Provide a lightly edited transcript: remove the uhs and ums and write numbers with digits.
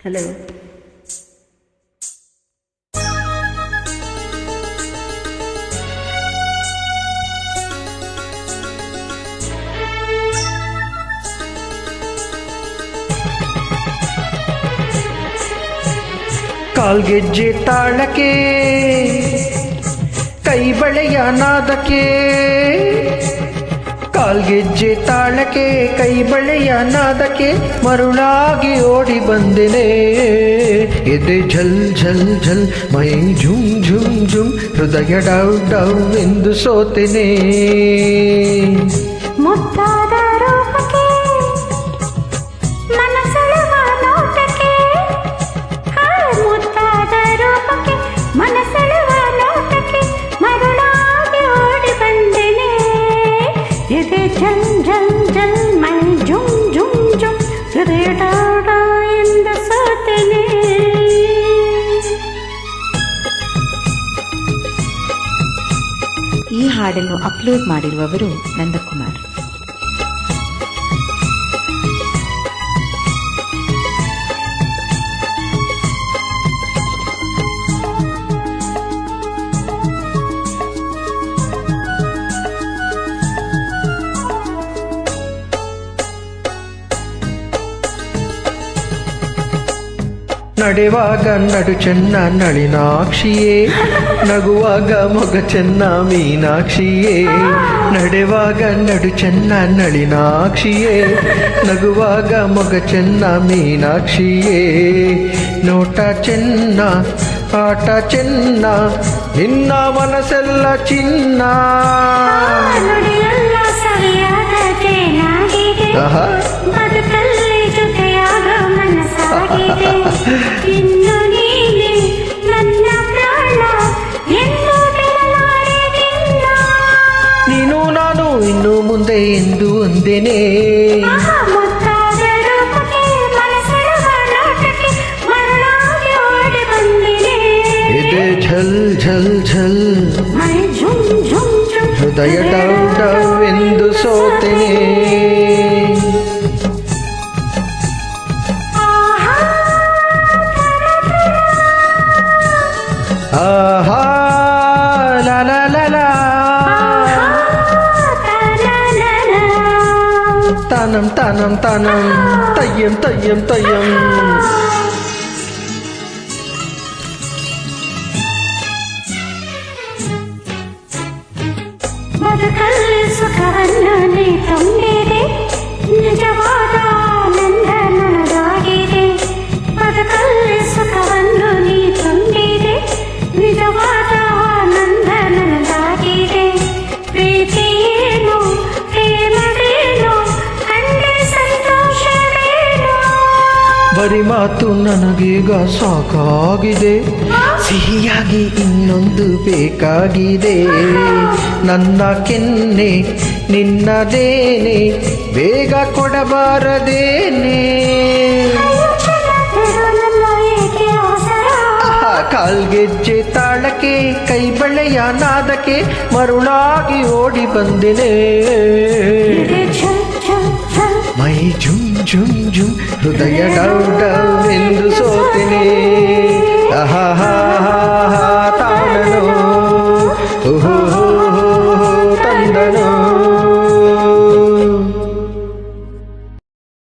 Hello. ಕಾಲ್ಗೆಜ್ಜೆ ತಾಳಕ್ಕೆ ಕೈ ಬಳೆಯ ನಾದಕ್ಕೆ, ಕಾಲ್ಗೆಜ್ಜೆ ತಾಳಕ್ಕೆ ಕೈ ಬಳೆಯ ನಾದಕ್ಕೆ ಮರುಳಾಗಿ ಓಡಿ ಬಂದೆನೆ. ಎದೆ ಝಲ್ ಝಲ್ ಝಲ್ ಮೈ ಝುಮ್ ಝುಮ್ ಝುಮ್ ಹೃದಯ ಡೌ ಡೌ ಎಂದು ಸೋತೆನೆ. ಮುದ್ದಾದ ರೂಪಕ್ಕೆ ಮನಸೆಳೆವ ನೋಟಕ್ಕೆ, ಮುದ್ದಾದ ರೂಪಕ್ಕೆ ಮನಸೆಳೆವ ನೋಟಕ್ಕೆ ಮರುಳಾಗಿ ಓಡಿ ಬಂದೆನೆ. ಎದೆ ಝಲ್ ಝಲ್ ಝಲ್ ಮೈ ಝುಮ್ ಝುಮ್ ಝುಮ್ ಹೃದಯ ಡಾಡ ಎಂದು ಸೋತೆನೆ. ಈ ಹಾಡನ್ನು ಅಪ್ಲೋಡ್ ಮಾಡಿರುವವರು ನಂದಕುಮಾರ್. ನಡೆವಾಗ ನಡು ಚೆನ್ನ ನಳಿನಾಕ್ಷಿಯೇ, ನಗುವಾಗ ಮೊಗ ಚೆನ್ನ ಮೀನಾಕ್ಷಿಯೇ. ನಡೆವಾಗ ನಡು ಚೆನ್ನ ನಳಿನಾಕ್ಷಿಯೇ, ನಗುವಾಗ ಮೊಗ ಚೆನ್ನ ಮೀನಾಕ್ಷಿಯೇ. ನೋಟ ಚೆನ್ನ ಆಟ ಚೆನ್ನ ನಿನ್ನ ಮನಸ್ಸೆಲ್ಲ ಚಿನ್ನ. ನುಡಿಯೆಲ್ಲ ಸವಿಯಾದ ಜೇನಾಗಿದೆ, ಬದುಕಲ್ಲಿ ಜೊತೆಯಾಗ ಮನಸ್ಸಾಗಿದೆ. ಇನ್ನು ನೀನೆ ನನ್ನ ಪ್ರಾಣ ಎಂದು ಬಿಡಲಾರೆಗಿಲ್ಲ. ನೀನು ನಾನು ಇನ್ನು ಮುಂದೆ ಎಂದು ಒಂದೇನೆ. ಮುದ್ದಾದ ರೂಪಕ್ಕೆ ಮನಸೆಳೆವ ನೋಟಕ್ಕೆ ಮರುಳಾಗಿ ಓಡಿ ಬಂದಿದೆ. ಎದೆ ಝಲ್ ಝಲ್ ಝಲ್ ಮೈ ಝುಮ್ ಝುಮ್ ಝುಮ್ ಹೃದಯ ಡೌ ಡೌ ಎಂದು ಸೋತೆನೆ. ಆಹಾ ಲಾ ಲಾ ಲಾ ಲಾ ತಾನಂ ತಾನಂ ತಾನಂ ತಯ್ಯಂ ತಯ್ಯಂ ತಯ್ಯಂ. ಬದುಕಲ್ಲಿ ಸುಖವನ್ನು ನೀ ತಂದಿದೆ, ನಿಜವಾದ ಆನಂದ ನನಗಾಗಿದೆ. ಬದುಕಲ್ಲಿ ಸುಖವನ್ನು ನೀ ತಂದಿದೆ, ನಿಜವಾದ ಆನಂದ ನನಗಾಗಿದೆ. ಪ್ರೀತಿಯೇನು ಪ್ರೇಮವೇನು ಕಂಡೆ ಸಂತೋಷವೇನು. ಬರಿ ಮಾತು ನನಗೀಗ ಸಾಕಾಗಿದೆ, ಸಿಹಿಯಾಗಿ ಇನ್ನೊಂದು ಬೇಕಾಗಿದೆ. ನನ್ನ ಕೆನ್ನೆ ನಿನ್ನದೇನೆ, ಬೇಗ ಕೊಡಬಾರದೇನೆ. ಕಾಲ್ಗೆಜ್ಜೆ ತಾಳಕ್ಕೆ ಕೈ ಬಳೆಯ ನಾದಕ್ಕೆ ಮರುಳಾಗಿ ಓಡಿ ಬಂದೆನೆ. ಮೈ ಝುಮ್ ಝುಮ್ ಝುಮ್ ಹೃದಯ ಡೌ ಡೌ ಎಂದು ಸೋತೆನೆ.